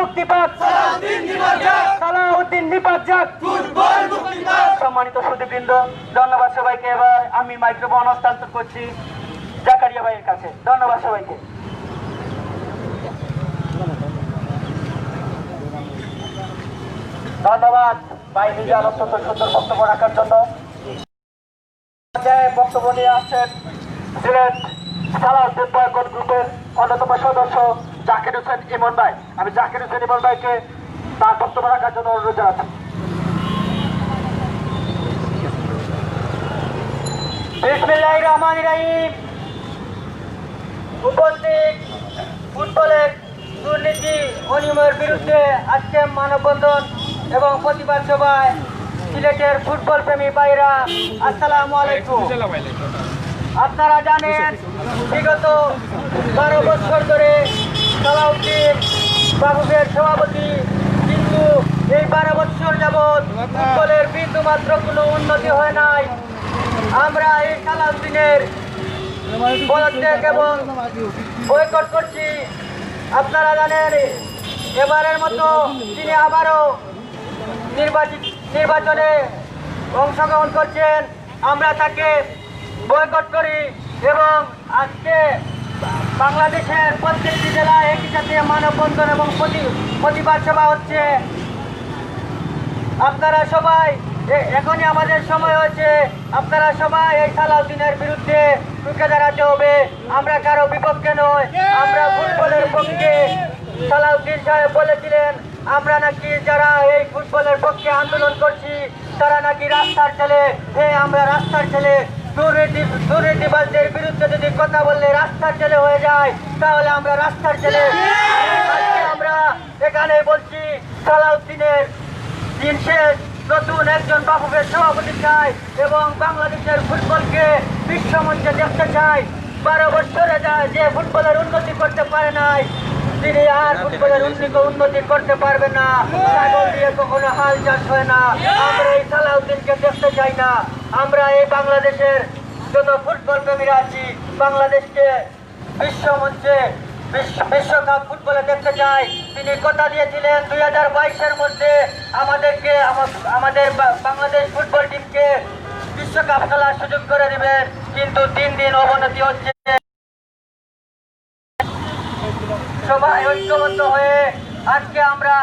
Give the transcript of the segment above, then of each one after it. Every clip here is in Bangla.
মুক্তি পাক, সালাউদ্দিন নিপাত যাক। সম্মানিত সুধীবৃন্দ, ধন্যবাদ সবাইকে। এবার আমি মাইক্রোফোন হস্তান্তর করছি জাকারিয়া ভাইয়ের কাছে। ধন্যবাদ সবাইকে। ধন্যবাদ ভাই নিজে অত্যন্ত সুন্দর বক্তব্য রাখার জন্য। বক্তব্য নিয়ে আসছেন সিলেট সালাউদ্দিন বয়কট গ্রুপের অন্যতম সদস্য জাকির হোসেন ইমন ভাই। আমি জাকির হোসেন ইমন ভাইকে তার বক্তব্য রাখার জন্য অনুরোধ জানাচ্ছি। বিসমিল্লাহির রহমানির রহিম। উপস্থিত ফুটবলের দুর্নীতি অনিয়মের বিরুদ্ধে আজকে মানববন্ধন এবং প্রতিবাদ সভায় সিলেটের ফুটবল প্রেমী ভাইরা, আসসালামু আলাইকুম। আপনারা জানেন বিগত 12 বছর ধরে সালাউদ্দিন বাবুদের সভাপতি, কিন্তু এই 12 বছর যাবৎ ফুটবলের বিন্দুমাত্র কোনো উন্নতি হয় নাই। আমরা এই সালাউদ্দিনের পদত্যাগ এবং বয়কট করছি। আপনারা জানেন এবারের মতো তিনি আবারও নির্বাচনে অংশগ্রহণ করছেন। আমরা তাকে বয়কট করি এবং আজকে বাংলাদেশের প্রত্যেকটি জেলায় একই সাথে মানববন্ধন এবং প্রতিবাদ সভা হচ্ছে। আপনারা সবাই, এখনই আমাদের সময় হয়েছে, আপনারা সবাই এই সালাউদ্দিনের বিরুদ্ধে রুখে দাঁড়াতে হবে। আমরা কারো বিপক্ষে নয়, আমরা ফুটবলের পক্ষে। সালাউদ্দিন সাহেব বলেছিলেন আমরা নাকি যারা এই ফুটবলের পক্ষে আন্দোলন করছি তারা নাকি রাস্তার ছেলে। হ্যাঁ, আমরা রাস্তার ছেলে। দুর্নীতিবাজদের বিরুদ্ধে যদি কথা বললে রাস্তার ছেলে হয়ে যায়, তাহলে আমরা রাস্তার ছেলে। আমরা এখানে বলছি সালাউদ্দিনের দিন শেষ, নতুন একজন বাফুফের সভাপতি চাই এবং বাংলাদেশের ফুটবলকে বিশ্বমঞ্চে দেখতে চাই। 12 বছরে যায় যে ফুটবলের উন্নতি করতে পারে নাই, তিনি আর ফুটবলের উন্নতি করতে পারবে না। ছাগল দিয়ে কখনো হাল চাষ হয় না। আমরা এই সালাউদ্দিনকে দেখতে চাই না। আমরা এই বাংলাদেশের যত ফুটবল প্রেমীরা আছি, বাংলাদেশকে বিশ্বমঞ্চে বিশ্বকাপ ফুটবলে দেখতে চাই। তিনি কথা দিয়েছিলেন 2022-এর মধ্যে আমাদের বাংলাদেশ ফুটবল টিমকে বিশ্বকাপ খেলার সুযোগ করে দিবেন, কিন্তু দিন দিন অবনতি হচ্ছে। সবাই ঐক্যবদ্ধ হয়ে আজকে আমরা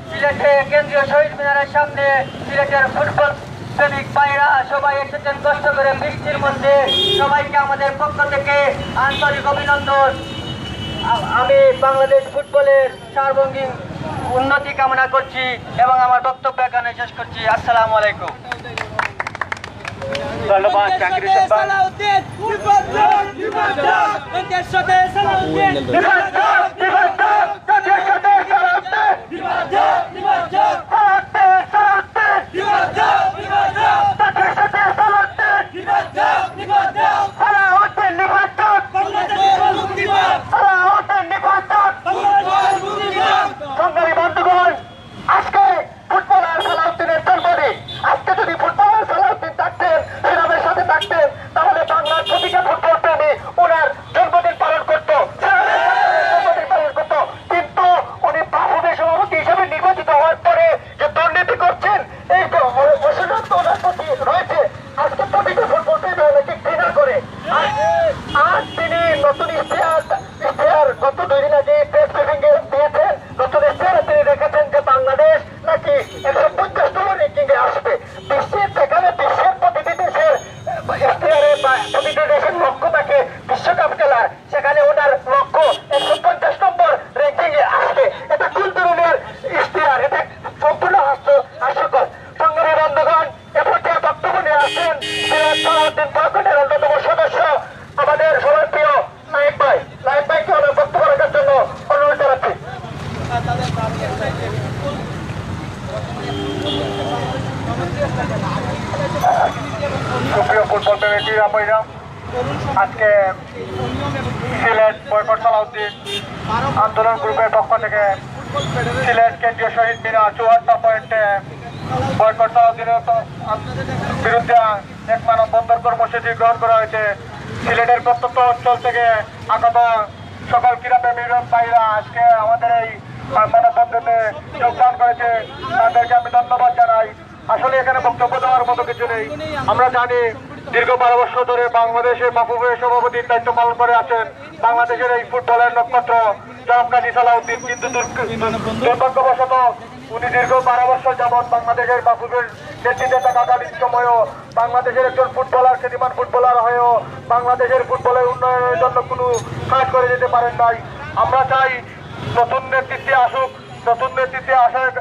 সিলেটে কেন্দ্রীয় শহীদ মিনারের সামনে সিলেটের ফুটবল প্রেমিক ভাইরা সবাই এসেছেন কষ্ট করে বৃষ্টির মধ্যে। সবাইকে আমাদের পক্ষ থেকে আন্তরিক অভিনন্দন। আমি বাংলাদেশ ফুটবলের সার্বঙ্গীন উন্নতি কামনা করছি এবং আমার বক্তব্য এখানে শেষ করছি। আসসালামু আলাইকুম। ধন্যবাদ জাকির হোসেন সুপ্রিয় ফুটবল প্রেমীরা ভাইরা, আজকে সিলেট বয়কট সালাউদ্দিন আন্দোলন গ্রুপের পক্ষ থেকে সিলেট কেন্দ্রীয় শহীদ মিনার 74 পয়েন্টে বয়কট সালাউদ্দিনের বিরুদ্ধে এক মানববন্ধন কর্মসূচি গ্রহণ করা হয়েছে। সিলেটের প্রত্যন্ত অঞ্চল থেকে আগত সকল ক্রীড়াপ্রেমী ভাইরা আজকে আমাদের এই মানববন্ধনে আয়োজনে যোগদান করেছে, তাদেরকে আমি ধন্যবাদ জানাই। আসলে এখানে বক্তব্য দেওয়ার মতো কিছু নেই। আমরা জানি দীর্ঘ 12 বছর ধরে বাংলাদেশে মাহবুবের সভাপতির দায়িত্ব পালন করে আছেন বাংলাদেশের এই ফুটবলের নক্ষত্র জনাব কাজী সালাউদ্দিন। কিন্তু দুর্ভাগ্যবশত উনি দীর্ঘ 12 বছর যাবৎ বাংলাদেশের মাহবুবের নেতৃত্বে থাকাকালীন সময়ও বাংলাদেশের একজন ফুটবলার, খ্যাতিমান ফুটবলার হয়েও বাংলাদেশের ফুটবলের উন্নয়নের জন্য কোনো কাজ করে যেতে পারেন নাই। আমরা চাই নতুন নেতৃত্বে আসুক, নতুন নেতৃত্বে আসার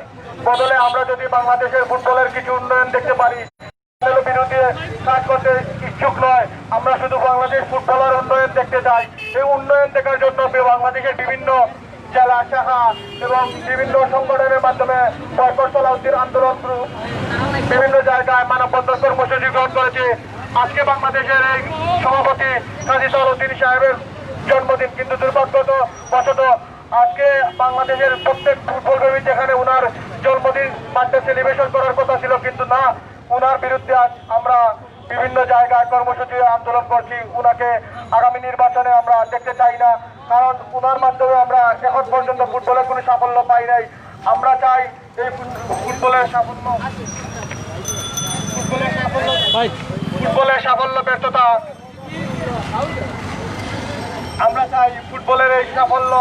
বদলে আমরা যদি বাংলাদেশের ফুটবলের কিছু উন্নয়ন দেখতে পারি, বিরুদ্ধে কাজ করতে ইচ্ছুক নয়। আমরা শুধু বাংলাদেশ ফুটবলের উন্নয়ন দেখতে চাই। এই উন্নয়ন দেখার জন্য বিভিন্ন বিভিন্ন জেলা শাখা এবং বিভিন্ন সংগঠনের মাধ্যমে বয়কট সালাউদ্দিন আন্দোলন বিভিন্ন জায়গায় মানববন্ধন কর্মসূচি গ্রহণ করেছে। আজকে বাংলাদেশের এই সভাপতি কাজী সালাউদ্দিন সাহেবের জন্মদিন, কিন্তু দুর্ভাগ্যবশত আজকে বাংলাদেশের প্রত্যেক ফুটবল প্রেমী যেখানে ওনার জন্মদিন বার্থডে সেলিব্রেশন করার কথা ছিল, কিন্তু না, ওনার বিরুদ্ধে আজ আমরা বিভিন্ন জায়গায় কর্মসূচি আন্দোলন করছি। ওনাকে আগামী নির্বাচনে আমরা দেখতে চাই না, কারণ ওনার মাধ্যমে আমরা এখন পর্যন্ত ফুটবলের কোনো সাফল্য পাই নাই। আমরা চাই এই ফুটবলের সাফল্য ব্যর্থতা, আমরা চাই ফুটবলের এই সাফল্য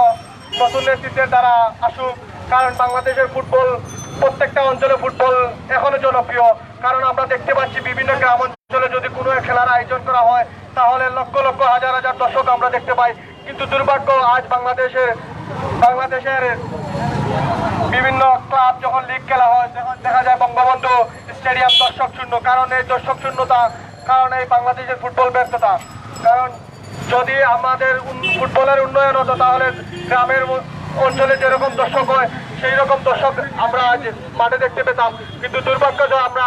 নতুন নেতৃত্বের দ্বারা আসুক। কারণ বাংলাদেশের ফুটবল প্রত্যেকটা অঞ্চলে ফুটবল এখনো জনপ্রিয়। কারণ আমরা দেখতে পাচ্ছি বিভিন্ন গ্রাম অঞ্চলে যদি কোনো খেলার আয়োজন করা হয় তাহলে লক্ষ লক্ষ হাজার হাজার দর্শক আমরা দেখতে পাই। কিন্তু দুর্ভাগ্য আজ বাংলাদেশের বিভিন্ন ক্লাব যখন লিগ খেলা হয় তখন দেখা যায় বঙ্গবন্ধু স্টেডিয়াম দর্শক শূন্য। কারণ এই দর্শক শূন্যতা কারণ এই বাংলাদেশের ফুটবল ব্যর্থতা। কারণ যদি আমাদের ফুটবলের উন্নয়ন হতো তাহলে গ্রামের অঞ্চলে যেরকম দর্শক হয় সেই রকম দর্শক আমরা আজ মাঠে দেখতে পেতাম। কিন্তু দুর্ভাগ্য যে আমরা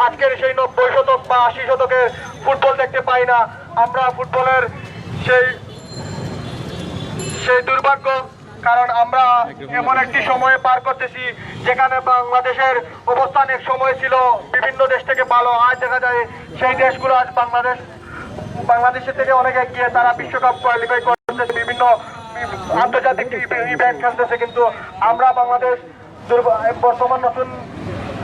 আজকের সেই 90 শতক বা 80 শতকের ফুটবল দেখতে পাই না। আমরা ফুটবলের সেই দুর্ভাগ্য, কারণ আমরা এমন একটি সময়ে পার করতেছি যেখানে বাংলাদেশের অবস্থান এক সময় ছিল বিভিন্ন দেশ থেকে ভালো। আজ দেখা যায় সেই দেশগুলো আজ বাংলাদেশের থেকে অনেক এগিয়ে, তারা বিশ্বকাপ কোয়ালিফাই করতেছে, বিভিন্ন আন্তর্জাতিক ইভেন্ট খেলতেছে। কিন্তু আমরা বাংলাদেশ বর্তমান নতুন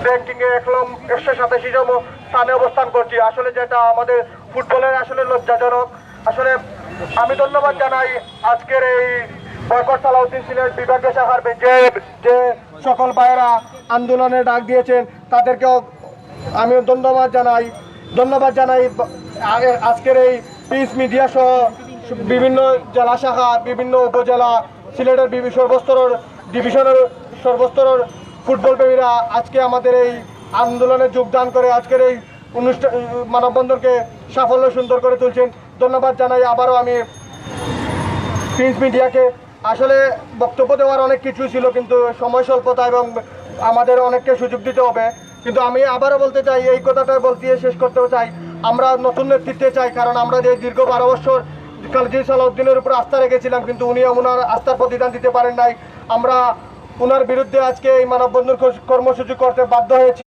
র্যাঙ্কিং এ 187তম স্থানে অবস্থান করছি। আসলে যেটা আমাদের ফুটবলের আসলে লজ্জাজনক। আসলে আমি ধন্যবাদ জানাই আজকের এই বয়কট সালাউদ্দিন সিলেট বিভাগীয় শাখার যে সকল ভাইয়েরা আন্দোলনে ডাক দিয়েছেন তাদেরকেও আমি ধন্যবাদ জানাই। আজকের এই পিস মিডিয়া সহ বিভিন্ন জেলা শাখা, বিভিন্ন উপজেলা, সিলেটের ডিভিশনের সর্বস্তরের ফুটবল প্রেমীরা আজকে আমাদের এই আন্দোলনে যোগদান করে আজকের এই মানববন্ধনকে সাফল্য সুন্দর করে তুলছেন। ধন্যবাদ জানাই আবারও আমি প্রিন্স মিডিয়াকে। আসলে বক্তব্য দেওয়ার অনেক কিছু ছিল, কিন্তু সময় স্বল্পতা এবং আমাদের অনেককে সুযোগ দিতে হবে। কিন্তু আমি আবারও বলতে চাই, এই কথাটা শেষ করতে চাই, আমরা নতুন নেতৃত্বে চাই। কারণ আমরা যে দীর্ঘ 12 বছর কাজী সালাউদ্দিনের উপর আস্থা রেখেছিলাম, কিন্তু উনি ওনার আস্থার প্রতিদান দিতে পারেন নাই। আমরা ওনার বিরুদ্ধে আজকে এই মানববন্ধন কর্মসূচি করতে বাধ্য হয়েছি।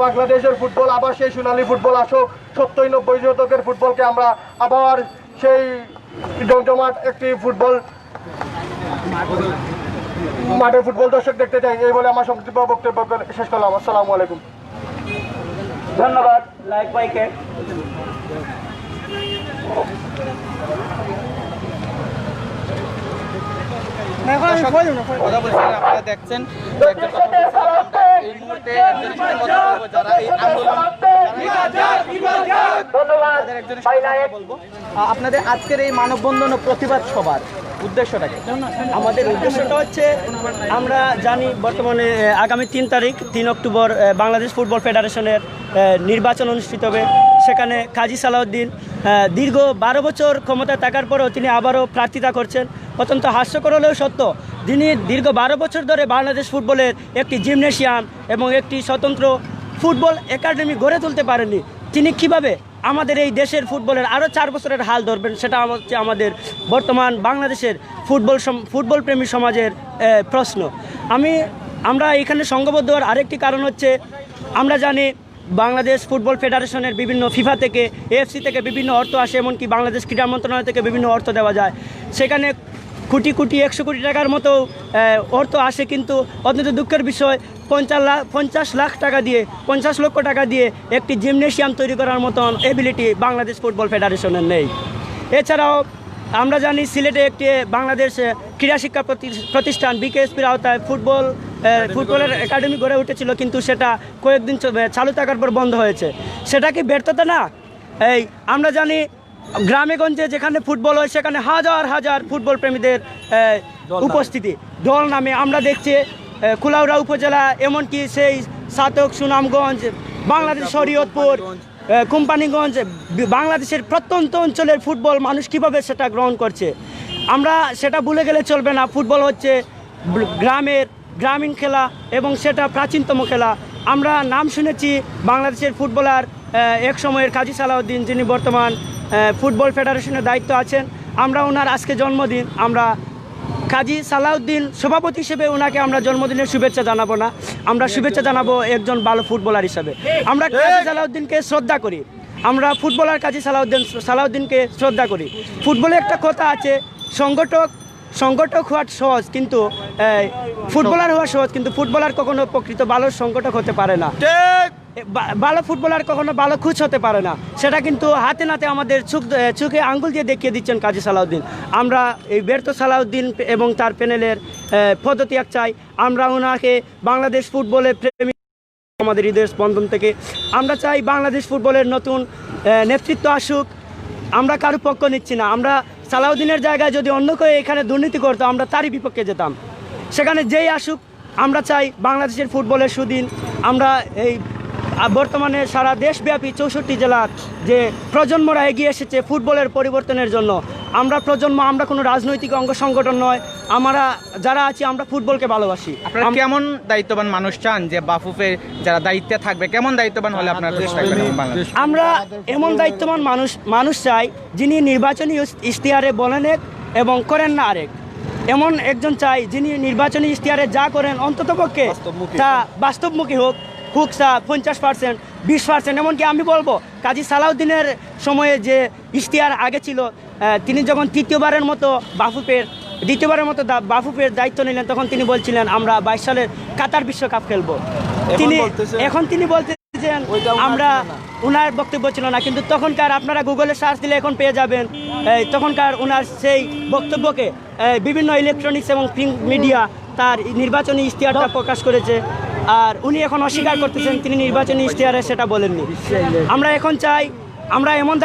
বাংলাদেশের ফুটবল আবার সেই সোনালী ফুটবল আসুক, 70-90 শতকের ফুটবলকে আমরা আবার সেই জমজমাট একটি মাঠে ফুটবল দর্শক দেখতে চাই। এই বলে আমার সংক্ষিপ্ত বক্তব্য শেষ করলাম। আসসালামু আলাইকুম। ধন্যবাদ লাইক ভাইকে। কথা বলছিলেন, আপনারা দেখছেন এই মুহূর্তে একজনের সাথে কথা বলবো যারা এই আন্দোলন বলবো। আপনাদের আজকের এই মানববন্ধন ও প্রতিবাদ সভার উদ্দেশ্যটা কি? আমাদের উদ্দেশ্যটা হচ্ছে, আমরা জানি বর্তমানে আগামী 3 অক্টোবর বাংলাদেশ ফুটবল ফেডারেশনের নির্বাচন অনুষ্ঠিত হবে। সেখানে কাজী সালাউদ্দিন দীর্ঘ 12 বছর ক্ষমতায় থাকার পরেও তিনি আবারও প্রার্থিতা করছেন। অত্যন্ত হাস্যকর হলেও সত্য, তিনি দীর্ঘ 12 বছর ধরে বাংলাদেশ ফুটবলের একটি জিমনেশিয়াম এবং একটি স্বতন্ত্র ফুটবল একাডেমি গড়ে তুলতে পারেননি। তিনি কিভাবে আমাদের এই দেশের ফুটবলের আরও 4 বছরের হাল ধরবেন, সেটা হচ্ছে আমাদের বর্তমান বাংলাদেশের ফুটবল প্রেমী সমাজের প্রশ্ন। আমরা এখানে সংঘবদ্ধ হওয়ার আরেকটি কারণ হচ্ছে, আমরা জানি বাংলাদেশ ফুটবল ফেডারেশনের বিভিন্ন ফিফা থেকে, এএফসি থেকে বিভিন্ন অর্থ আসে, এমনকি বাংলাদেশ ক্রীড়া মন্ত্রণালয় থেকে বিভিন্ন অর্থ দেওয়া যায়। সেখানে কোটি কোটি 100 কোটি টাকার মতো অর্থ আসে, কিন্তু অত্যন্ত দুঃখের বিষয় 50 লাখ টাকা দিয়ে 50 লক্ষ টাকা দিয়ে একটি জিমনেশিয়াম তৈরি করার মতন এবিলিটি বাংলাদেশ ফুটবল ফেডারেশনের নেই। এছাড়াও আমরা জানি সিলেটে একটি বাংলাদেশ ক্রীড়া শিক্ষা প্রতিষ্ঠান বিকেএসপির আওতায় ফুটবলের একাডেমি গড়ে উঠেছিল, কিন্তু সেটা কয়েকদিন চালু থাকার পর বন্ধ হয়েছে। সেটা কি ব্যর্থতা না? এই আমরা জানি গ্রামে গঞ্জে যেখানে ফুটবল হয় সেখানে হাজার হাজার ফুটবল প্রেমীদের উপস্থিতি দল নামে আমরা দেখছি। কুলাউড়া উপজেলা, এমনকি সেই সাতক, সুনামগঞ্জ, বাংলাদেশ শরীয়তপুর, কোম্পানিগঞ্জ, বাংলাদেশের প্রত্যন্ত অঞ্চলের ফুটবল মানুষ কীভাবে সেটা গ্রহণ করছে, আমরা সেটা ভুলে গেলে চলবে না। ফুটবল হচ্ছে গ্রামীণ খেলা এবং সেটা প্রাচীনতম খেলা। আমরা নাম শুনেছি বাংলাদেশের ফুটবলার এক সময়ের কাজী সালাউদ্দিন, যিনি বর্তমান ফুটবল ফেডারেশনের দায়িত্ব আছেন। আমরা ওনার আজকে জন্মদিন, আমরা কাজী সালাউদ্দিন সভাপতি হিসেবে ওনাকে আমরা জন্মদিনের শুভেচ্ছা জানাবো না, আমরা শুভেচ্ছা জানাবো একজন ভালো ফুটবলার হিসেবে। আমরা কাজী সালাউদ্দিনকে শ্রদ্ধা করি, আমরা ফুটবলার কাজী সালাউদ্দিনকে শ্রদ্ধা করি। ফুটবলে একটা কথা আছে, সংগঠক হওয়া সহজ, কিন্তু ফুটবলার হওয়া সহজ, কিন্তু ফুটবলার কখনো প্রকৃত ভালো সংগঠক হতে পারে না। ভালো ফুটবলার কখনো ভালো কোচ হতে পারে না। সেটা কিন্তু হাতে নাতে আমাদের চোখে আঙ্গুল দিয়ে দেখিয়ে দিচ্ছেন কাজী সালাউদ্দিন। আমরা এই ব্যর্থ সালাউদ্দিন এবং তার প্যানেলের পদত্যাগ চাই। আমরা ওনাকে বাংলাদেশ ফুটবলের প্রেমী আমাদের হৃদয়ের স্পন্দন থেকে আমরা চাই বাংলাদেশ ফুটবলের নতুন নেতৃত্ব আসুক। আমরা কারো পক্ষ নিচ্ছি না। আমরা সালাউদ্দিনের জায়গায় যদি অন্য কেউ এখানে দুর্নীতি করতো আমরা তারই বিপক্ষে যেতাম। সেখানে যেই আসুক, আমরা চাই বাংলাদেশের ফুটবলের সুদিন। আমরা এই বর্তমানে সারা দেশব্যাপী 64 জেলার যে প্রজন্মরা এগিয়ে এসেছে ফুটবলের পরিবর্তনের জন্য, আমরা কোনো রাজনৈতিক অঙ্গ সংগঠন নয়, আমরা যারা আছি আমরা ফুটবলকে ভালোবাসি। আপনারা কেমন দায়িত্ববান মানুষ চান যে বাফুফে যারা দায়িত্বে থাকবে, কেমন দায়িত্ববান হলে আপনারা খুশি থাকবেন? আমরা এমন দায়িত্ববান মানুষ চাই যিনি নির্বাচনী ইশতেহারে বলেন এক এবং করেন না আরেক। এমন একজন চাই যিনি নির্বাচনী ইশতেহারে যা করেন অন্ততপক্ষে তা বাস্তবমুখী হোক তা 50%, 20%। এমনকি আমি বলবো কাজী সালাউদ্দিনের সময়ে যে ইশতেহার আগে ছিল, তিনি যখন দ্বিতীয়বারের মতো বাফুফের দায়িত্ব নিলেন, তখন তিনি বলছিলেন আমরা 22 সালের কাতার বিশ্বকাপ খেলবো। তিনি বলতেছেন আমরা, ওনার বক্তব্য ছিল না, কিন্তু তখনকার আপনারা গুগলে সার্চ দিলে এখন পেয়ে যাবেন তখনকার ওনার সেই বক্তব্যকে বিভিন্ন ইলেকট্রনিক্স এবং প্রিন্ট মিডিয়া তার নির্বাচনী ইশতেহারটা প্রকাশ করেছে। আর উনি এখন অস্বীকার করতেছেন তিনি নির্বাচনী ইশতেহারে সেটা বলেননি। আমরা এখন চাই, আমরা এমন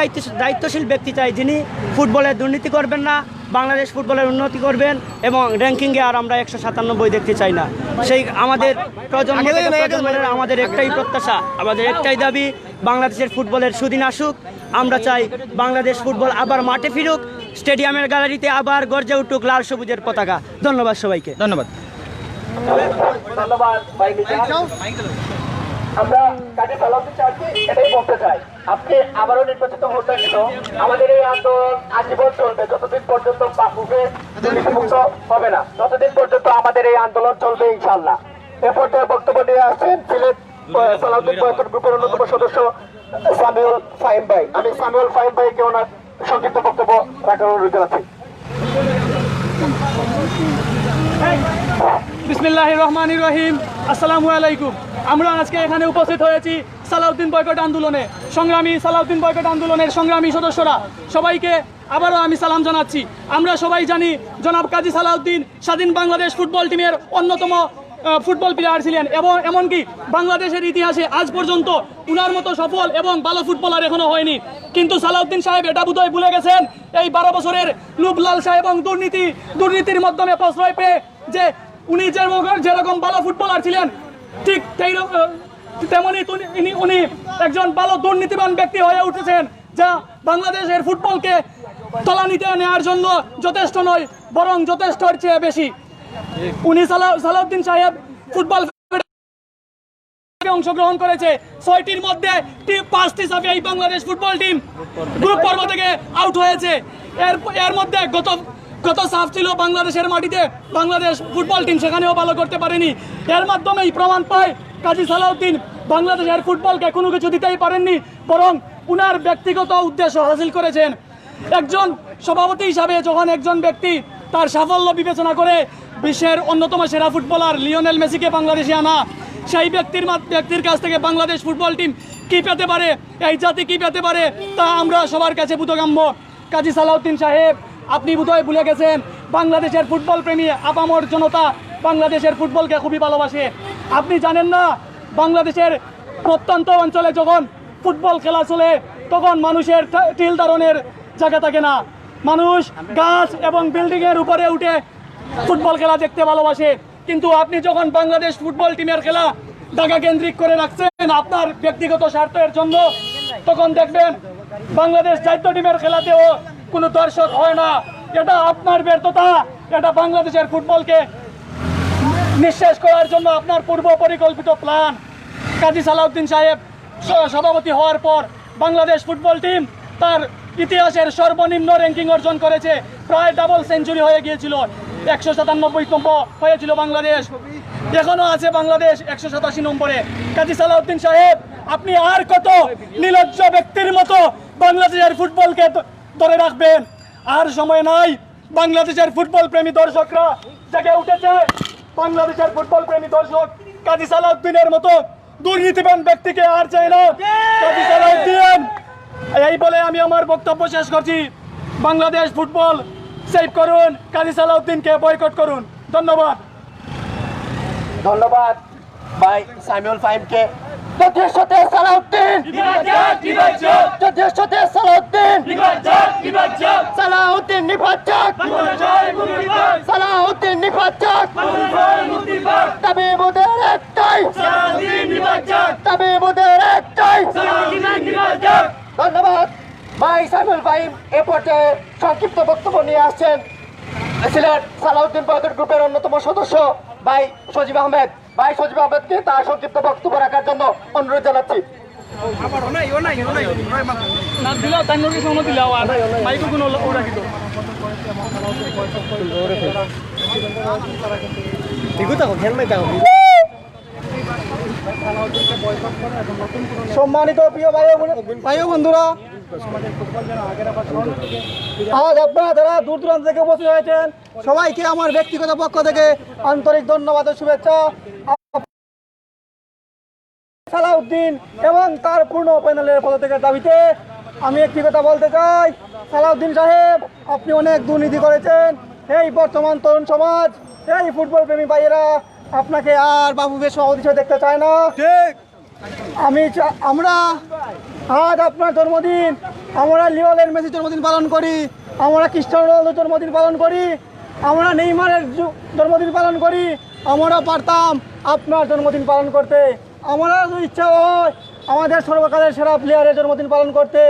দায়িত্বশীল ব্যক্তি চাই যিনি ফুটবলে দুর্নীতি করবেন না, বাংলাদেশ ফুটবলের উন্নতি করবেন এবং র্যাঙ্কিংয়ে আর আমরা 197 দেখতে চাই না। সেই আমাদের প্রজন্মের আমাদের একটাই প্রত্যাশা, আমাদের একটাই দাবি, বাংলাদেশের ফুটবলের সুদিন আসুক। আমরা চাই বাংলাদেশ ফুটবল আবার মাঠে ফিরুক, স্টেডিয়ামের গ্যালারিতে আবার গর্জে উঠুক লাল সবুজের পতাকা। ধন্যবাদ সবাইকে। ধন্যবাদ। আমরা কাজী সালাউদ্দিন চাচ্ছি এটাই বলতে চাই, আপনি আবারও নির্বাচিত হতে গেল আমাদের এই আন্দোলন আজীবন চলবে যতদিন পর্যন্ত বাফুফে দুর্নীতিমুক্ত হবে না, ততদিন পর্যন্ত আমাদের এই আন্দোলন চলবে ইনশাআল্লাহ। এ পর্যায়ে বক্তব্য নিয়ে আসছেন সিলেট সালাউদ্দিন বয়কট গ্রুপের অন্যতম সদস্য সামিউল ফাহিম ভাই। আমি সামিউল ফাহিম ভাইকে ওনার সংক্ষিপ্ত বক্তব্য রাখার অনুরোধ জানাচ্ছি। বিসমিল্লাহির রহমানির রহিম। আসসালামু আলাইকুম। আমরা আজকে এখানে উপস্থিত হয়েছি সালাউদ্দিন বয়কট আন্দোলনে। সালাউদ্দিন বয়কট আন্দোলনের সংগ্রামী সদস্যরা সবাইকে আবারও আমি সালাম জানাচ্ছি। আমরা সবাই জানি জনাব কাজী সালাউদ্দিন স্বাধীন বাংলাদেশ ফুটবল টিমের অন্যতম ফুটবল প্লেয়ার ছিলেন এবং এমনকি বাংলাদেশের ইতিহাসে আজ পর্যন্ত উনার মতো সফল এবং ভালো ফুটবলার এখনো হয়নি। কিন্তু সালাউদ্দিন সাহেব এটা বোধহয় ভুলে গেছেন এই 12 বছরের লোভ লালসা এবং দুর্নীতির মাধ্যমে প্রশ্রয় পেয়ে যে উনি যেরকম ভালো ফুটবলার ছিলেন, ঠিক তেমনি উনি একজন ভালো দুর্নীতিবান ব্যক্তি হয়ে উঠেছেন, যা বাংলাদেশের ফুটবলকে তলানিতে নেওয়ার জন্য যথেষ্ট নয়, বরং যথেষ্টর চেয়ে বেশি। উনি সালাউদ্দিন সাহেব ফুটবল অংশগ্রহণ করেছে 6টির মধ্যে 5টি সাফে এই বাংলাদেশ ফুটবল টিম গ্রুপ পর্ব থেকে আউট হয়েছে। এর মধ্যে গত সাফ ছিল বাংলাদেশের মাটিতে বাংলাদেশ ফুটবল টিম, সেখানেও ভালো করতে পারেনি। এর মাধ্যমেই প্রমাণ পায় কাজী সালাউদ্দিন বাংলাদেশের ফুটবলকে কোনো কিছু দিতেই পারেননি, বরং উনার ব্যক্তিগত উদ্দেশ্য হাসিল করেছেন। একজন সভাপতি হিসাবে যখন একজন ব্যক্তি তার সাফল্য বিবেচনা করে বিশ্বের অন্যতম সেরা ফুটবলার লিওনেল মেসিকে বাংলাদেশে আনা। সেই ব্যক্তির কাছ থেকে বাংলাদেশ ফুটবল টিম কী পেতে পারে, এই জাতি কী পেতে পারে, তা আমরা সবার কাছে বোধগম্য। কাজী সালাউদ্দিন সাহেব, আপনি বোধহয় ভুলে গেছেন বাংলাদেশের ফুটবল প্রেমী আপামর জনতা বাংলাদেশের ফুটবলকে খুবই ভালোবাসে। আপনি জানেন না বাংলাদেশের প্রত্যন্ত অঞ্চলে যখন ফুটবল খেলা চলে তখন মানুষের টিল ধারণের জায়গা থাকে না, মানুষ গাছ এবং বিল্ডিংয়ের উপরে উঠে ফুটবল খেলা দেখতে ভালোবাসে। কিন্তু আপনি যখন বাংলাদেশ ফুটবল টিমের খেলা ঢাকা কেন্দ্রিক করে রাখছেন আপনার ব্যক্তিগত স্বার্থের জন্য, তখন দেখবেন বাংলাদেশ জাতীয় টিমের খেলাতেও কোনো দর্শক হয় না। এটা আপনার ব্যর্থতা, এটা বাংলাদেশের ফুটবলকে নিঃশেষ করার জন্য আপনার পূর্ব পরিকল্পিত প্ল্যান। কাজী সালাউদ্দিন সাহেব সভাপতি হওয়ার পর বাংলাদেশ ফুটবল টিম তার ইতিহাসের সর্বনিম্ন র্যাঙ্কিং অর্জন করেছে, প্রায় ডাবল সেঞ্চুরি হয়ে গিয়েছিল, 197তম হয়েছিল বাংলাদেশ, এখনো আছে বাংলাদেশ 187 নম্বরে। কাজী সালাউদ্দিন সাহেব, আপনি আর কত নির্লজ্জ ব্যক্তির মতো বাংলাদেশের ফুটবলকে ধরে রাখবেন? আর সময় নাই। বাংলাদেশের ফুটবল প্রেমী দর্শকরা জেগে উঠেছে। বাংলাদেশের ফুটবল প্রেমী দর্শক কাজী সালাউদ্দিনের মতো দুর্নীতিবান ব্যক্তিকে আর চাই না। কাজী সালাউদ্দিন, এই বলে আমি আমার বক্তব্য শেষ করছি। বাংলাদেশ ফুটবল সেভ করুন, কাজী সালাউদ্দিনকে বয়কট করুন। ধন্যবাদ। ধন্যবাদ ভাই সাইমুল ফাহিমকে। যথেষ্টতে সালাউদ্দিন, যথেষ্টতে সালাউদ্দিন, সালাউদ্দিন নিপাত, সালাউদ্দিন নিপাত। তবে মোদের একটাই, তবে মোদের একটাই। ধন্যবাদ ভাই সাইমুল ফাহিম। এ পর্যায়ে সংক্ষিপ্ত বক্তব্য নিয়ে আসছেন সিলেট সালাউদ্দিন বয়কট গ্রুপের অন্যতম সদস্য ভাই সজীব আহমেদ। ভাই সজীব আহমেদকে তার সংক্ষিপ্ত বক্তব্য রাখার জন্য অনুরোধ জানাচ্ছি। সম্মানিত প্রিয় ভাই বন্ধুরা, আজ আপনারা যারা দূর দূরান্ত থেকে উপস্থিত হয়েছেন সবাইকে আমার ব্যক্তিগত পক্ষ থেকে আন্তরিক ধন্যবাদ ও শুভেচ্ছা। সালাউদ্দিন এবং তার পূর্ণ প্যানেলের পদত্যাগের দাবিতে আমি একটি কথা বলতে চাই। সালাউদ্দিন সাহেব, আপনি অনেক দুর্নীতি করেছেন। এই বর্তমান তরুণ সমাজ, এই ফুটবল প্রেমী ভাইয়েরা আপনাকে আর বাফুফের সভাপতি হিসেবে দেখতে চায় না। আমরা আজ আপনার জন্মদিন, আমরা লিওনেল মেসির জন্মদিন পালন করি, আমরা ক্রিস্টিয়ানো রোনালদোর জন্মদিন পালন করি, আমরা নেইমারের জন্মদিন পালন করি। আমরা পারতাম আপনার জন্মদিন পালন করতে, আমরা ইচ্ছা হয় আমাদের সর্বকালের সেরা প্লেয়ারের জন্মদিন পালন করতে,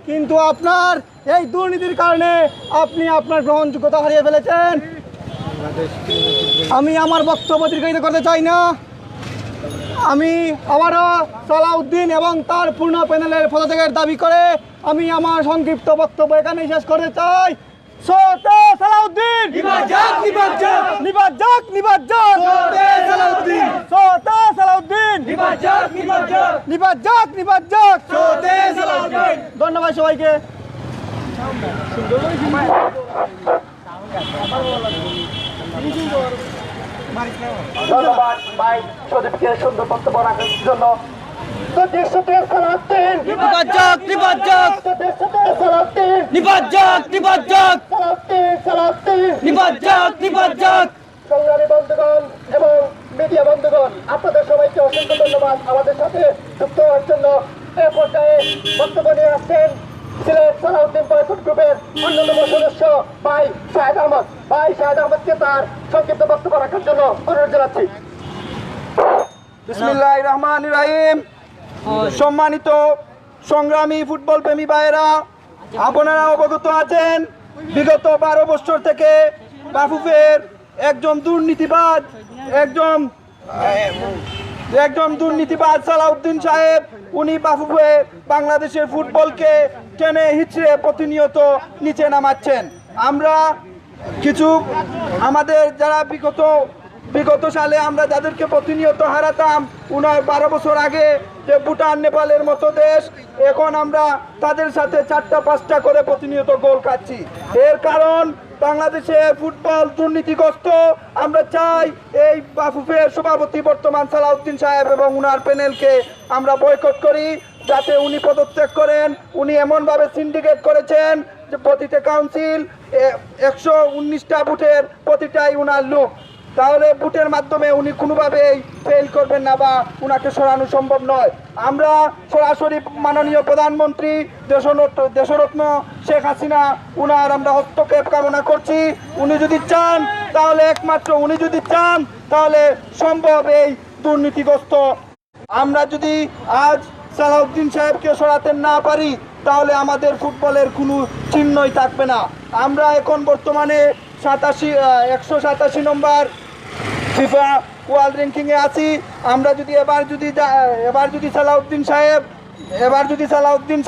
কিন্তু আপনার এই দুর্নীতির কারণে আপনি আপনার গ্রহণযোগ্যতা হারিয়ে ফেলেছেন। আমি আমার বক্তব্য দীর্ঘায়িত করতে চাই না। আমি আবারও সালাউদ্দিন এবং তার পূর্ণ প্যানেলের পদত্যাগের দাবি করে আমি আমার সংক্ষিপ্ত বক্তব্য এখানে শেষ করতে চাই। সালাউদ্দিন নিবাদ যাক, নিবাদ যাক, নিবাদ যাক, নিবাদ যাক, সালাউদ্দিন সালাউদ্দিন নিবাদ যাক, নিবাদ যাক, নিবাদ যাক, নিবাদ যাক, সালাউদ্দিন। ধন্যবাদ সবাইকে। ধন্যবাদ ভাই সজীবকে সুন্দর বক্তব্য রাখার জন্য। যথেষ্টতে সালাউদ্দিন, নিবাদ যাক, নিবাদ যাক, যথেষ্টতে সালাউদ্দিন, নিবাদ যাক, নিবাদ যাক, সালাউদ্দিন, সালাউদ্দিন। নিবাদ যাক, নিবাদ যাক। সংগ্রামী বন্ধুগণ এবং মিডিয়া বন্ধুগণ, আপনাদের সবাইকে অসংখ্য ধন্যবাদ আমাদের সাথে যুক্ত হওয়ার জন্য। এ পর্যায়ে বক্তব্য নিয়ে আসছেন সিলেট সালাউদ্দিন বয়কট গ্রুপের অন্যতম সদস্য ভাই শাহেদ আহমদ। ভাই শাহেদ আহমদকে তার সংক্ষিপ্ত বক্তব্য রাখার জন্য অনুরোধ জানাচ্ছি। বিসমিল্লাহির রহমানির রহিম। সম্মানিত সংগ্রামী ফুটবল প্রেমী ভাইয়েরা, আপনারা অবগত আছেন বিগত 12 বছর থেকে বাফুফের একজন দুর্নীতিবাদ সালাউদ্দিন সাহেব, উনি বাফুফে বাংলাদেশের ফুটবলকে টেনে হিচড়ে প্রতিনিয়ত নিচে নামাচ্ছেন। আমরা কিছু আমাদের যারা বিগত সালে আমরা যাদেরকে প্রতিনিয়ত হারাতাম 12 বছর আগে, যে ভুটান নেপালের মতো দেশ, এখন আমরা তাদের সাথে 4টা 5টা করে প্রতিনিয়ত গোল খাচ্ছি। এর কারণ বাংলাদেশের ফুটবল দুর্নীতিগ্রস্ত। আমরা চাই এই বাফুফের সভাপতি বর্তমান সালাউদ্দিন সাহেব এবং উনার প্যানেলকে আমরা বয়কট করি, যাতে উনি পদত্যাগ করেন। উনি এমনভাবে সিন্ডিকেট করেছেন যে প্রতিটা কাউন্সিল 119টা বুথের প্রতিটাই উনার লোক। তাহলে বুথের মাধ্যমে উনি কোনোভাবেই ফেল করবেন না বা উনাকে সরানো সম্ভব নয়। আমরা সরাসরি মাননীয় প্রধানমন্ত্রী দেশরত্ন শেখ হাসিনা উনার আমরা হস্তক্ষেপ কামনা করছি। উনি যদি চান তাহলে একমাত্র উনি যদি চান তাহলে সম্ভব এই দুর্নীতিগ্রস্ত। আমরা যদি আজ সালাউদ্দিন সাহেবকে সরাতে না পারি তাহলে আমাদের ফুটবলের কোনো চিহ্নই থাকবে না। আমরা এখন বর্তমানে 187 নম্বর ফিফা ওয়ার্ল্ড র্যাঙ্কিংয়ে আছি। আমরা যদি এবার যদি সালাউদ্দিন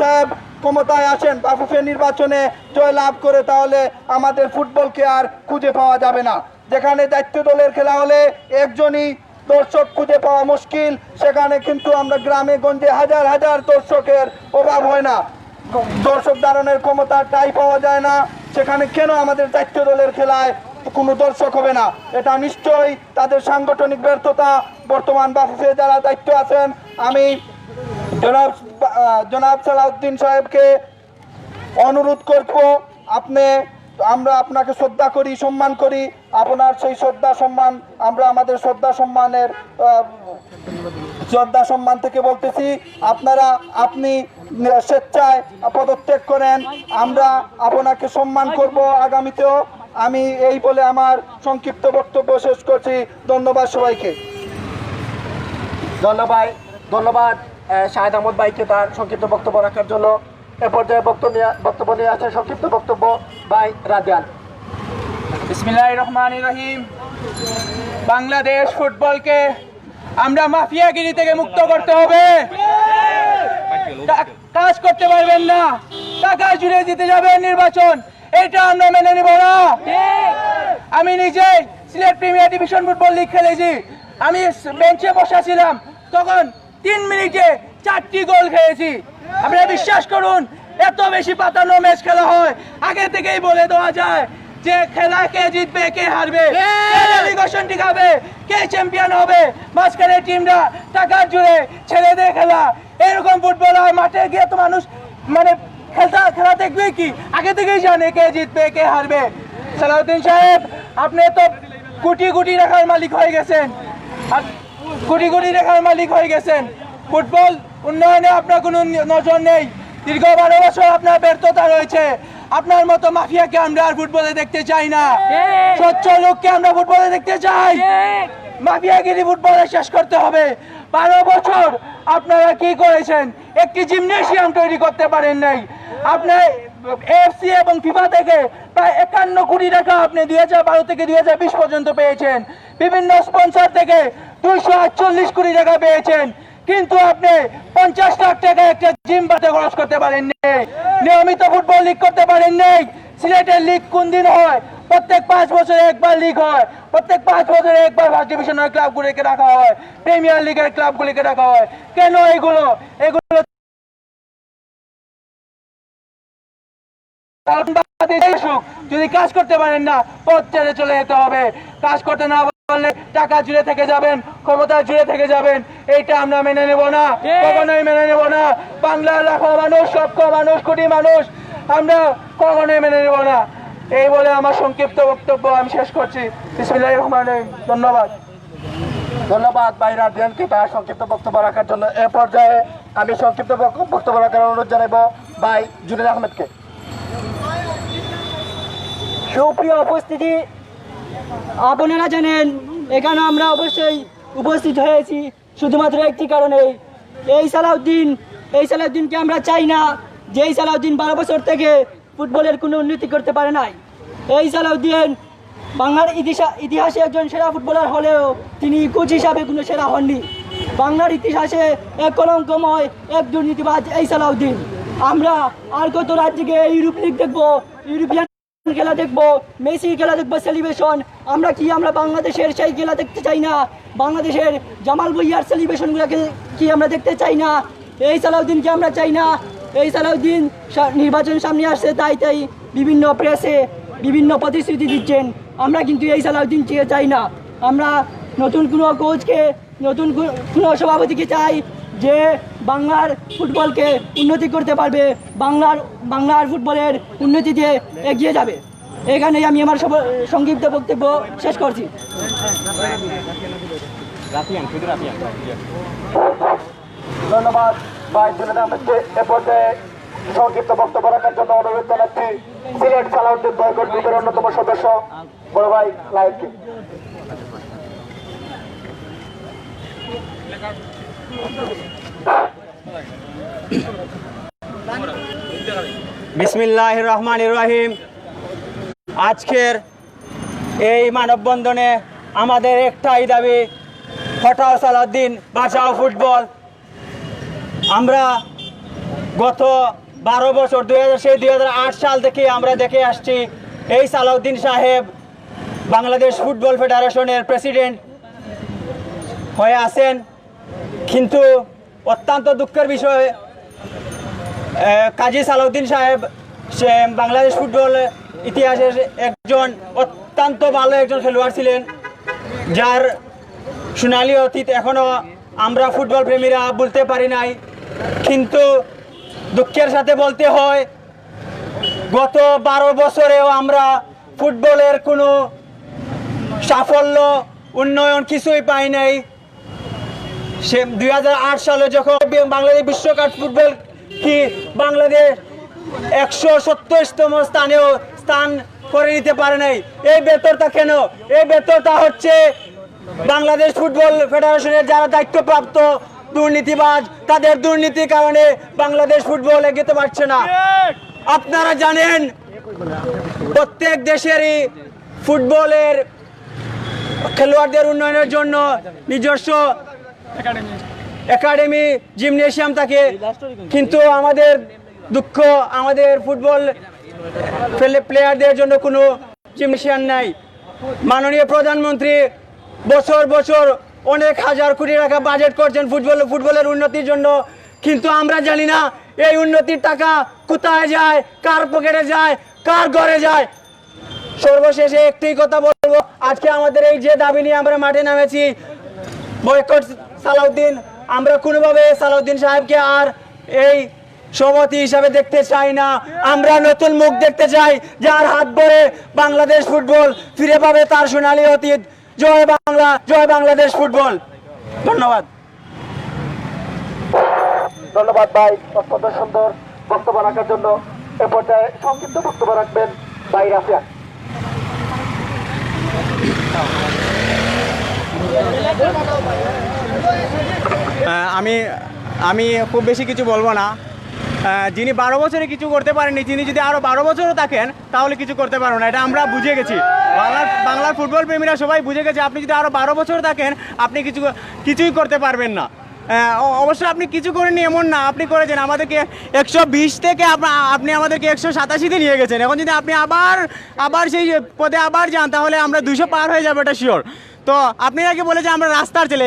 সাহেব ক্ষমতায় আসেন, বাফুফে নির্বাচনে জয় লাভ করে, তাহলে আমাদের ফুটবলকে আর খুঁজে পাওয়া যাবে না। যেখানে দায়িত্ব দলের খেলা হলে একজনই দর্শক খুঁজে পাওয়া মুশকিল, সেখানে কিন্তু আমরা গ্রামে গঞ্জে হাজার হাজার দর্শকের অভাব হয় না, দর্শক ধারণের ক্ষমতাটাই পাওয়া যায় না। সেখানে কেন আমাদের দায়িত্ব দলের খেলায় কোনো দর্শক হবে না? এটা নিশ্চয়ই তাদের সাংগঠনিক ব্যর্থতা। বর্তমান বাফুফে যারা দায়িত্ব আছেন, আমি জনাব সালাউদ্দিন সাহেবকে অনুরোধ করব, আমরা আপনাকে শ্রদ্ধা করি, সম্মান করি। আপনার সেই শ্রদ্ধা সম্মান আমরা আমাদের শ্রদ্ধা সম্মান থেকে বলতেছি, আপনি স্বেচ্ছায় পদত্যাগ করেন, আমরা আপনাকে সম্মান করব আগামীতেও। আমি এই বলে আমার সংক্ষিপ্ত বক্তব্য শেষ করছি। ধন্যবাদ সবাইকে। ধন্যবাদ শাহেদ আহমদ ভাইকে তার সংক্ষিপ্ত বক্তব্য রাখার জন্য। এ পর্যায়ে বক্তব্য নিয়ে আছে সংক্ষিপ্ত বক্তব্য ভাই রাজিয়ান। বিসমিল্লাহির রহমানির রহিম। বাংলাদেশ ফুটবলকে আমরা মাফিয়াগিরি থেকে মুক্ত করতে হবে। কাজ করতে পারবেন না, টাকা জুড়ে জিতে যাবে নির্বাচন, এটা আমরা মেনে নিব না। আমি নিজেই Sylhet premier division football league খেলেছি। আমি বেঞ্চে বসা ছিলাম, তখন 3 মিনিটে 4টি গোল খেয়েছি। আপনারা বিশ্বাস করুন, এত বেশি পাতানো ম্যাচ খেলা হয়, আগে থেকেই বলে দেওয়া যায় যে খেলা কে জিতবে কে হারবে, কে ডেলিগেশন টিকাবে, কে চ্যাম্পিয়ন হবে। মাঝখানে টিমরা টাকার জুড়ে ছেড়ে দেয় খেলা। এরকম ফুটবল হয়, মাঠে গিয়ে তো মানুষ মানে খেলা দেখবে কি, আগে থেকেই জানে কে জিতবে কে হারবে। সালাউদ্দিন সাহেব, আপনি তো কোটি কোটি টাকার মালিক হয়ে গেছেন, ফুটবল উন্নয়নে আপনার কোনো নজর নেই। দীর্ঘ 12 বছর আপনার ব্যর্থতা রয়েছে। আপনার মতো মাফিয়াকে আমরা আর ফুটবলে দেখতে চাই না, স্বচ্ছ লোককে আমরা ফুটবলে দেখতে চাই। মাফিয়াগিরি ফুটবলে শেষ করতে হবে। 12 বছর আপনারা কি করেছেন? একটি জিমনেশিয়াম তৈরি করতে পারেন নাই। আপনার এফসি এবং ফিফা থেকে প্রায় 51 কোটি টাকা আপনি 2012 থেকে 2020 পর্যন্ত পেয়েছেন। বিভিন্ন স্পন্সর থেকে 248 কোটি টাকা পেয়েছেন, কিন্তু আপনি 50 লাখ টাকা একটা জিম বাতে খরচ করতে পারেন নাই। নিয়মিত ফুটবল লিগ করতে পারেন নাই। সিলেটের লিগ কোন দিন হয়? প্রত্যেক 5 বছরে একবার লিগ হয়, প্রত্যেক 5 বছরে একবার ফার্স্ট ডিভিশনের ক্লাবগুলিকে রাখা হয়, প্রিমিয়ার লিগের ক্লাবগুলিকে রাখা হয়। কেন এগুলো যদি কাজ করতে পারেন না, পথ ছেড়ে চলে যেতে হবে। কাজ করতে না পারলে টাকা জুড়ে থেকে যাবেন, ক্ষমতা জুড়ে থেকে যাবেন, এইটা আমরা মেনে নেব না, কখনোই মেনে নেব না। বাংলার লাখো মানুষ, লক্ষ মানুষ, কোটি মানুষ, আমরা কখনোই মেনে নেব না। এই বলে আমার সংক্ষিপ্ত বক্তব্য আমি শেষ করছি। বিসমিল্লাহির রহমানির রহিম। ধন্যবাদ ভাই রাজিয়ানকে তার সংক্ষিপ্ত বক্তব্য রাখার জন্য। এ পর্যায়ে আমি সংক্ষিপ্ত বক্তব্য রাখার অনুরোধ জানাবো ভাই জুনেদ আহমেদকে। সুপ্রিয় উপস্থিতি, আপনারা জানেন এখানে আমরা অবশ্যই উপস্থিত হয়েছি শুধুমাত্র একটি কারণে। এই সালাউদ্দিনকে আমরা চাই না, যে এই সালাউদ্দিন 12 বছর থেকে ফুটবলের কোনো উন্নতি করতে পারে নাই। এই সালাউদ্দিন বাংলার ইতিহাসে একজন সেরা ফুটবলার হলেও তিনি কোচ হিসাবে কোনো সেরা হননি। বাংলার ইতিহাসে এক কলঙ্কময়, এক দুর্নীতিবাজ এই সালাউদ্দিন। আমরা আর কত রাজ্যে গিয়ে ইউরোপ লিগ দেখবো, ইউরোপিয়ান খেলা দেখবো, মেসি খেলা দেখবো, সেলিব্রেশন। আমরা বাংলাদেশের সেই খেলা দেখতে চাই না? বাংলাদেশের জামাল ভুঁইয়ার সেলিব্রেশনগুলোকে কি আমরা দেখতে চাই না? এই সালাউদ্দিনকে আমরা চাই না। এই সালাউদ্দিন নির্বাচন সামনে আসছে, তাই বিভিন্ন প্রেসে বিভিন্ন প্রতিশ্রুতি দিচ্ছেন। আমরা কিন্তু এই সালাউদ্দিন চাই না। আমরা নতুন কোনো কোচকে, নতুন কোনো সভাপতিকে চাই যে বাংলার ফুটবলকে উন্নতি করতে পারবে, বাংলার ফুটবলের উন্নতিতে এগিয়ে যাবে। এখানেই আমি আমার সংক্ষিপ্ত বক্তব্য শেষ করছি। ধন্যবাদ ভাই জুনেদ আহমেদকে। এ পর্যায়ে সংক্ষিপ্ত বক্তব্য রাখার জন্য অনুরোধ জানাচ্ছি সিলেট সালাউদ্দিন বয়কট গ্রুপের অন্যতম সদস্য বড় ভাই লাইককে। বিসমিল্লাহির রহমানির রহিম। আজকের এই মানববন্ধনে আমাদের একটাই দাবি, হটাও সালাউদ্দিন, বাঁচাও ফুটবল। আমরা গত 12 বছর 2008 সাল থেকে আমরা দেখে আসছি এই সালাউদ্দিন সাহেব বাংলাদেশ ফুটবল ফেডারেশনের প্রেসিডেন্ট হয়ে আছেন, কিন্তু অত্যন্ত দুঃখের বিষয় কাজী সালাউদ্দিন সাহেব সে বাংলাদেশ ফুটবল ইতিহাসের একজন অত্যন্ত ভালো একজন খেলোয়াড় ছিলেন, যার সোনালী অতীত এখনও আমরা ফুটবল প্রেমীরা বলতে পারি নাই। কিন্তু দুঃখের সাথে বলতে হয় গত 12 বছরেও আমরা ফুটবলের কোনো সাফল্য উন্নয়ন কিছুই পাই নাই। সে 2008 সালে যখন বাংলাদেশ বিশ্বকাপ ফুটবল কি বাংলাদেশ 170তম স্থান করে নিতে পারে নাই। এই বেতরটা কেন? এই বেতরটা হচ্ছে বাংলাদেশ ফুটবল ফেডারেশনের যারা দায়িত্বপ্রাপ্ত দুর্নীতিবাজ, তাদের দুর্নীতির কারণে বাংলাদেশ ফুটবল এগোতে পারছে না। আপনারা জানেন প্রত্যেক দেশেরই ফুটবলের খেলোয়াড়দের উন্নয়নের জন্য নিজস্ব একাডেমি, জিমনেশিয়াম থাকে, কিন্তু আমাদের দুঃখ আমাদের ফুটবল প্লেয়ারদের জন্য কোনো জিমনেশিয়াম নাই। মাননীয় প্রধানমন্ত্রী বছর বছর অনেক হাজার কোটি টাকা বাজেট করছেন ফুটবলের উন্নতির জন্য, কিন্তু আমরা জানি না এই উন্নতির টাকা কোথায় যায়, কার পকেটে যায়, কার ঘরে যায়। সর্বশেষে একটি কথা বলবো, আজকে আমাদের এই যে দাবি নিয়ে আমরা মাঠে নামেছি, বয়কট সালাউদ্দিন, আমরা কোনোভাবে সালাউদ্দিন সাহেবকে আর এই সভাপতি হিসাবে দেখতে চাই না। আমরা নতুন মুখ দেখতে চাই, যার হাত ধরে বাংলাদেশ ফুটবল ফিরে পাবে তার সোনালী অতীত। জয় বাংলা, জয় বাংলাদেশ ফুটবল। ধন্যবাদ। ধন্যবাদ ভাই অত্যন্ত সুন্দর বক্তব্য রাখার জন্য। এ পর্যায়ে সংক্ষিপ্ত বক্তব্য রাখবেন ভাই রাফিয়া। আমি খুব বেশি কিছু বলবো না। যিনি 12 বছরে কিছু করতে পারেননি, তিনি যদি আরও 12 বছরও থাকেন তাহলে কিছু করতে পারবো না, এটা আমরা বুঝে গেছি। বাংলার ফুটবল প্রেমীরা সবাই বুঝে গেছে, আপনি যদি আরও 12 বছর থাকেন আপনি কিছুই করতে পারবেন না। অবশ্য আপনি কিছু করেননি এমন না, আপনি করেছেন। আমাদেরকে 120 থেকে আপনি আমাদেরকে 187-তে নিয়ে গেছেন। এখন যদি আপনি আবার সেই পদে আবার যান তাহলে আমরা 200 পার হয়ে যাবো, এটা শিওর। তো আপনি নাকি বলে যে আমরা রাস্তার ছেলে।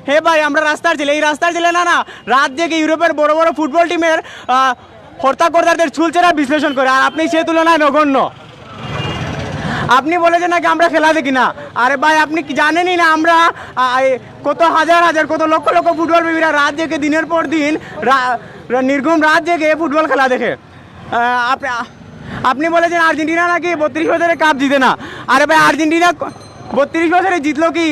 হে ভাই আমরা রাস্তার ছেলে। এই রাস্তার ছেলে না, রাত জেগে ইউরোপের বড় বড় ফুটবল টিমের হর্তাকর্তাদের চুলচেরা বিশ্লেষণ করে, আর আপনি সে তুলনায় নগণ্য। আপনি বলেছেন নাকি আমরা খেলা দেখি না। আরে ভাই আপনি কি জানেনই না আমরা কত হাজার কত লক্ষ লক্ষ ফুটবল প্রেমীরা রাত জেগে দিনের পর দিন নির্ঘুম রাত জেগে ফুটবল খেলা দেখে। আপনি বলেছেন আর্জেন্টিনা নাকি 32 বছরে কাপ জিতে না। আরে ভাই আর্জেন্টিনা 32 বছরে জিতলো কি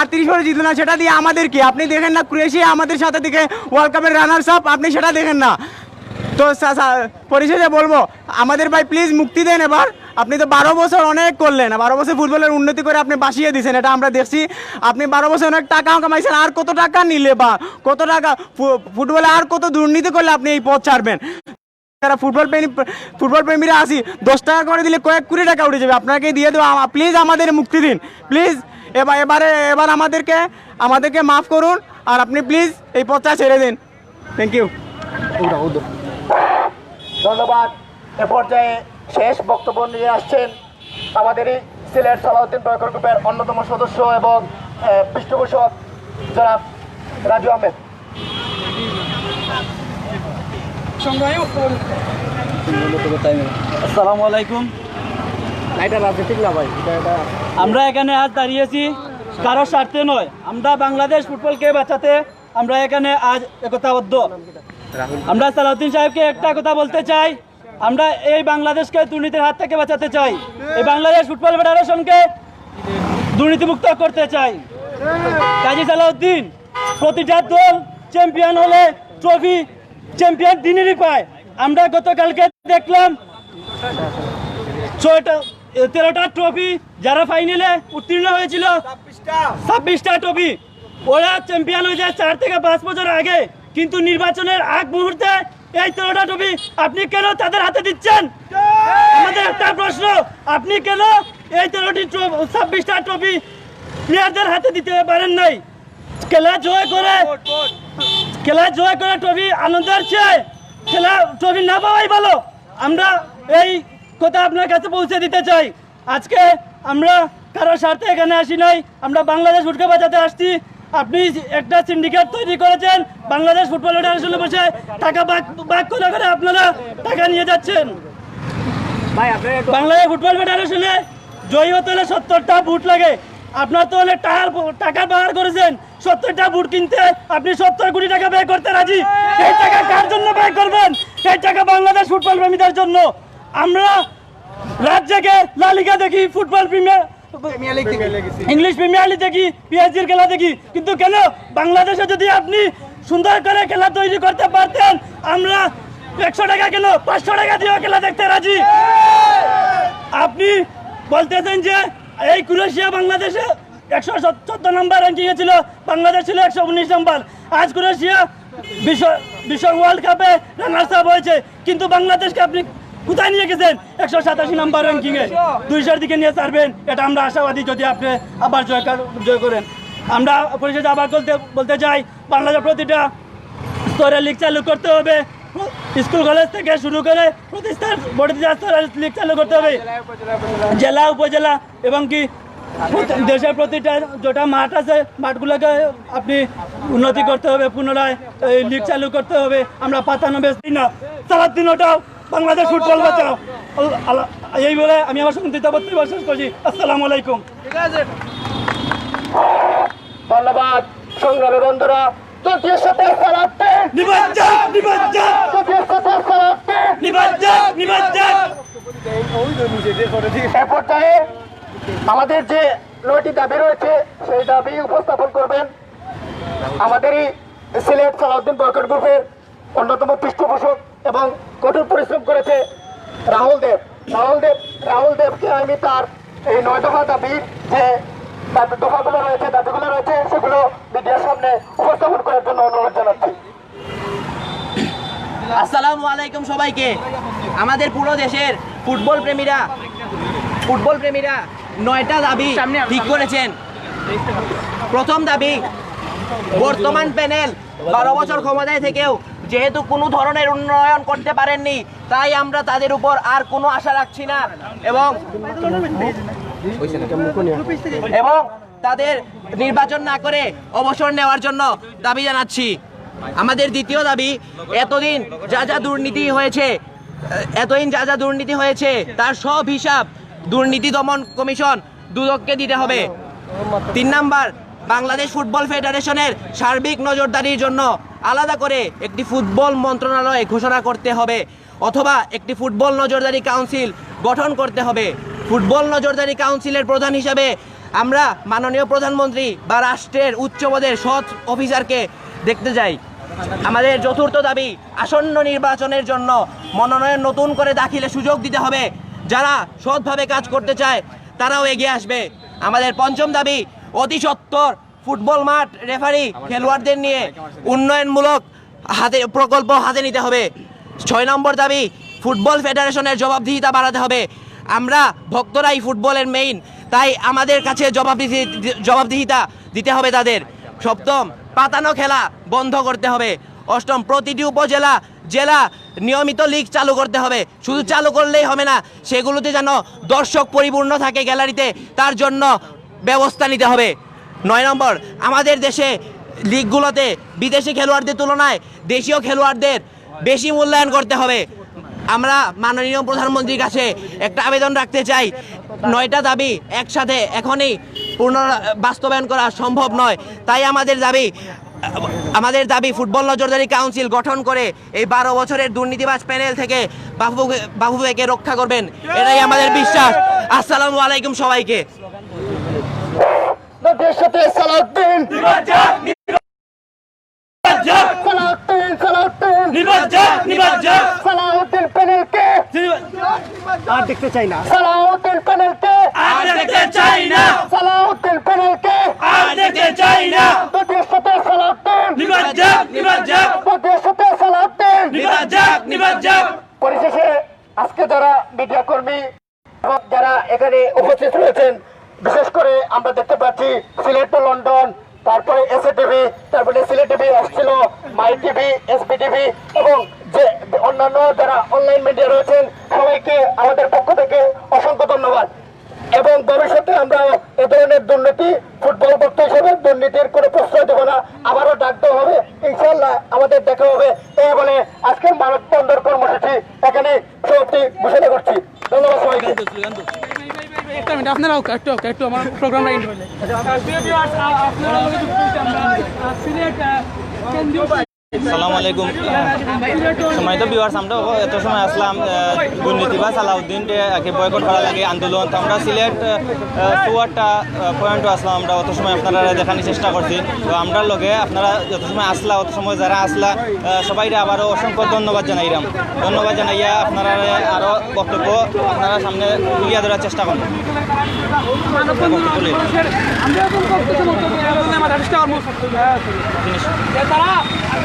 38 বছরে জিতলো না, সেটা দিয়ে আমাদের কি? আপনি দেখেন না ক্রোয়েশিয়া আমাদের সাথে থেকে ওয়ার্ল্ড কাপের রানার্স আপ, আপনি সেটা দেখেন না। তো পরিশেষে বলবো আমাদের ভাই প্লিজ মুক্তি দেন এবার। আপনি তো 12 বছর অনেক করলেন, 12 বছর ফুটবলের উন্নতি করে আপনি বাসিয়ে দিয়েছেন, এটা আমরা দেখছি। আপনি 12 বছর অনেক টাকা কামাইছেন, আর কত টাকা নিলে বা কত টাকা ফুটবলে আর কত দুর্নীতি করলে আপনি এই পথ ছাড়বেন? যারা ফুটবল প্রেমীরা আসি 10 টাকা করে দিলে কয়েক কোটি টাকা উঠে যাবে, আপনাকে দিয়ে দেবো। প্লিজ আমাদের মুক্তি দিন প্লিজ। এবার আমাদেরকে মাফ করুন, আর আপনি প্লিজ এই পথটা ছেড়ে দিন। Thank you. ধন্যবাদ। এ পর্যায়ে শেষ বক্তব্য নিয়ে আসছেন আমাদের এই সিলেট সালাউদ্দিন বয়কট গ্রুপের অন্যতম সদস্য এবং পৃষ্ঠপোষক জনাব রাজু আহমেদ। আসসালামু আলাইকুম। আমরা এখানে আজ দাঁড়িয়েছি কারোর স্বার্থে নয়, আমরা বাংলাদেশ ফুটবলকে বাঁচাতে আমরা এখানে আজ একতাবদ্ধ। আমরা সালাউদ্দিন সাহেবকে একটা কথা বলতে চাই, আমরা এই বাংলাদেশকে দুর্নীতির হাত থেকে বাঁচাতে চাই, এই বাংলাদেশ ফুটবল ফেডারেশনকে দুর্নীতিমুক্ত করতে চাই। কাজী সালাউদ্দিন প্রতিটা দল চ্যাম্পিয়ন হলে ট্রফি চ্যাম্পিয়ন দিনেরই পায়। আমরা গতকালকে দেখলাম 13টা ট্রফি যারা ফাইনালে উত্তীর্ণ হয়েছিল, 26টা ট্রফি, ওরা চ্যাম্পিয়ন হয়ে যায় 4 থেকে 5 বছর আগে, কিন্তু নির্বাচনের আগ মুহূর্তে এই 13টা ট্রফি আপনি কেন তাদের হাতে দিচ্ছেন? আমাদের একটা প্রশ্ন, আপনি কেন এই 26টা ট্রফি প্লেয়ারদের হাতে দিতে পারেন নাই? খেলা জয় করে ট্রফি আনন্দের চেয়ে খেলা ট্রফি না পাওয়াই ভালো। আমরা এই কথা আপনার কাছে পৌঁছে দিতে চাই। আজকে আমরা কারোর স্বার্থে এখানে আসি নাই, আমরা বাংলাদেশ ফুটবল বাঁচাতে আসছি। আপনি একটা সিন্ডিকেট তৈরি করেছেন, বাংলাদেশ ফুটবল ফেডারেশনে বসে টাকা ভাগ করে আপনারা টাকা নিয়ে যাচ্ছেন। বাংলাদেশ ফুটবল ফেডারেশনে জয়ী হতে হলে 70টা বুট লাগে, আপনার তো অনেক টাকা ব্যবহার করেছেন। 70টা বুট কিনতে আপনি 70 কোটি টাকা ব্যয় করতে রাজি। এই টাকা কার জন্য ব্যয় করবেন? এই টাকা বাংলাদেশ ফুটবল প্রেমীদের জন্য। আমরা রাত জেগে লা লিগা দেখি, ফুটবল ইংলিশ প্রিমিয়ার লিগ দেখি, পিএসজির খেলা দেখি, কিন্তু কেন বাংলাদেশে যদি আপনি সুন্দর করে খেলা তৈরি করতে পারতেন, আমরা 100 টাকা কেন 500 টাকা দিয়েও খেলা দেখতে রাজি। আপনি বলতেছেন যে এই ক্রোয়েশিয়া বাংলাদেশে 114 নম্বর র্যাঙ্কিংয়ে ছিল, বাংলাদেশ ছিল 119 নম্বর। আজ ক্রোয়েশিয়া বিশ্ব ওয়ার্ল্ড কাপে রানার্স আপ হয়েছে, কিন্তু বাংলাদেশকে আপনি কোথায় নিয়ে গেছেন? 187 নম্বর র্যাঙ্কিংয়ে, 200-র দিকে নিয়ে ছাড়বেন, এটা আমরা আশাবাদী যদি আপনি আবার জয় করেন। আমরা পরিশেষে আবার বলতে চাই, বাংলাদেশ প্রতিটা স্তরে লিগ চালু করতে হবে, স্কুল কলেজ থেকে শুরু করে প্রতিষ্ঠান স্তরের লিগ চালু করতে হবে, জেলা উপজেলা এবং কি দেশের প্রতিটা যেটা মাঠ আছে মাঠগুলোকে আপনি উন্নতি করতে হবে, পুনরায় লিগ চালু করতে হবে। আমরা পাতানো বেশি না, সালাউদ্দিন ওটাও বাংলাদেশ ফুটবল বাঁচাও। এই বলে আমি আমার সংক্ষিপ্ত বক্তব্য শেষ করছি। আসসালামু আলাইকুম। ধন্যবাদ সংগ্রামী বন্ধুরা। এ পর্যায়ে আমাদের যে 9টি দাবি রয়েছে সেই দাবি উপস্থাপন করবেন আমাদেরই সিলেট সালাউদ্দিন বয়কট গ্রুপের অন্যতম পৃষ্ঠপোষক এবং কঠোর পরিশ্রম করেছে রাহুল দেবকে আমি তার এই 9 দফা দাবি যে দফাগুলো রয়েছে, দাবিগুলো রয়েছে, সেগুলো মিডিয়ার সামনে উপস্থাপন করার জন্য অনুরোধ জানাচ্ছি। আসসালামু আলাইকুম সবাইকে। আমাদের পুরো দেশের ফুটবল প্রেমীরা 9টা দাবি ঠিক করেছেন। প্রথম দাবি, বর্তমান প্যানেল 12 বছর ক্ষমতায় থেকেও যেহেতু কোনো ধরনের উন্নয়ন করতে পারেননি, তাই আমরা তাদের উপর আর কোনো আশা রাখছি না এবং তাদের নির্বাচন না করে অবসর নেওয়ার জন্য দাবি জানাচ্ছি। আমাদের দ্বিতীয় দাবি, এতদিন যা যা দুর্নীতি হয়েছে তার সব হিসাব দুর্নীতি দমন কমিশন দুদককে দিতে হবে। 3 নাম্বার, বাংলাদেশ ফুটবল ফেডারেশনের সার্বিক নজরদারির জন্য আলাদা করে একটি ফুটবল মন্ত্রণালয় ঘোষণা করতে হবে অথবা একটি ফুটবল নজরদারি কাউন্সিল গঠন করতে হবে। ফুটবল নজরদারি কাউন্সিলের প্রধান হিসাবে আমরা মাননীয় প্রধানমন্ত্রী বা রাষ্ট্রের উচ্চ পদের সৎ অফিসারকে দেখতে চাই। আমাদের চতুর্থ দাবি, আসন্ন নির্বাচনের জন্য মনোনয়ন নতুন করে দাখিলে সুযোগ দিতে হবে। যারা সৎভাবে কাজ করতে চায় তারাও এগিয়ে আসবে। আমাদের পঞ্চম দাবি, অতি সত্বর ফুটবল মাঠ, রেফারি, খেলোয়াড়দের নিয়ে উন্নয়নমূলক প্রকল্প হাতে নিতে হবে। 6 নম্বর দাবি, ফুটবল ফেডারেশনের জবাবদিহিতা বাড়াতে হবে। আমরা ভক্তরাই ফুটবলের মেইন, তাই আমাদের কাছে জবাবদিহিতা দিতে হবে তাদের। 7ম, পাতানো খেলা বন্ধ করতে হবে। 8ম, প্রতিটি উপজেলা জেলা নিয়মিত লিগ চালু করতে হবে। শুধু চালু করলেই হবে না, সেগুলোতে যেন দর্শক পরিপূর্ণ থাকে গ্যালারিতে, তার জন্য ব্যবস্থা নিতে হবে। 9 নম্বর, আমাদের দেশে লিগগুলোতে বিদেশি খেলোয়াড়দের তুলনায় দেশীয় খেলোয়াড়দের বেশি মূল্যায়ন করতে হবে। আমরা মাননীয় প্রধানমন্ত্রীর কাছে একটা আবেদন রাখতে চাই, 9টা দাবি একসাথে এখনই পূর্ণ বাস্তবায়ন করা সম্ভব নয়। তাই আমাদের দাবি ফুটবল নজরদারি কাউন্সিল গঠন করে এই 12 বছরের দুর্নীতিবাজ প্যানেল থেকে বাফুফেকে রক্ষা করবেন, এটাই আমাদের বিশ্বাস। আসসালামু আলাইকুম সবাইকে। নদীর সাথে সালাউদ্দিন সালাউদ্দিন প্যানেলকে আর দেখতে চাই না। সালাউদ্দিন প্যানেলকে সালাউদ্দিন প্যানেলকে নদীর সাথে সালাউদ্দিন নদীর সাথে সালাউদ্দিন। পরিশেষে আজকে যারা মিডিয়া কর্মী এবং যারা এখানে উপস্থিত রয়েছেন, বিশেষ করে আমরা দেখতে পাচ্ছি সিলেট টু লন্ডন, তারপরে এসএ টিভি, তারপরে সিলেট টিভি আসছিল, মাই টিভি, এসপি টিভি এবং যে অন্যান্য যারা অনলাইন মিডিয়া রয়েছেন, সবাইকে আমাদের পক্ষ থেকে অসংখ্য ধন্যবাদ। এবং ভবিষ্যতে আমরা এ ধরনের দুর্নীতি, ফুটবল ভক্ত হিসেবে দুর্নীতির কোনো প্রশ্রয় দেবো না, আবারও ডাক দেওয়া হবে, ইনশাল্লাহ আমাদের দেখা হবে। এই বলে আজকের মানববন্ধন কর্মসূচি এখানে সমাপ্তি ঘোষণা করছি। ধন্যবাদ সবাইকে। একটা মিনিট, আপনারাও একটু আমার প্রোগ্রামটা এন্ড হইলে আপনারা সিলেট কেন্দ্রীয় আসসালামু আলাইকুম সম্মানিত ভিউয়ার্স, আমরা এত সময় আসলাম দুর্নীতিবাজ সালাউদ্দিনকে বয়কট করা লাগে আন্দোলন। তো আমরা সিলেট 4টা পয়েন্টও আসলাম, আমরা অত সময় আপনারা দেখানোর চেষ্টা করছি। তো আমরা লগে আপনারা যত সময় আসলা, অত সময় যারা আসলা সবাইরে আবারও অসংখ্য ধন্যবাদ জানাইলাম। ধন্যবাদ জানাইয়া আপনারা আরও বক্তব্য আপনারা সামনে তুলিয়া ধরার চেষ্টা করবেন। আমরা এখন বক্তব্য আমার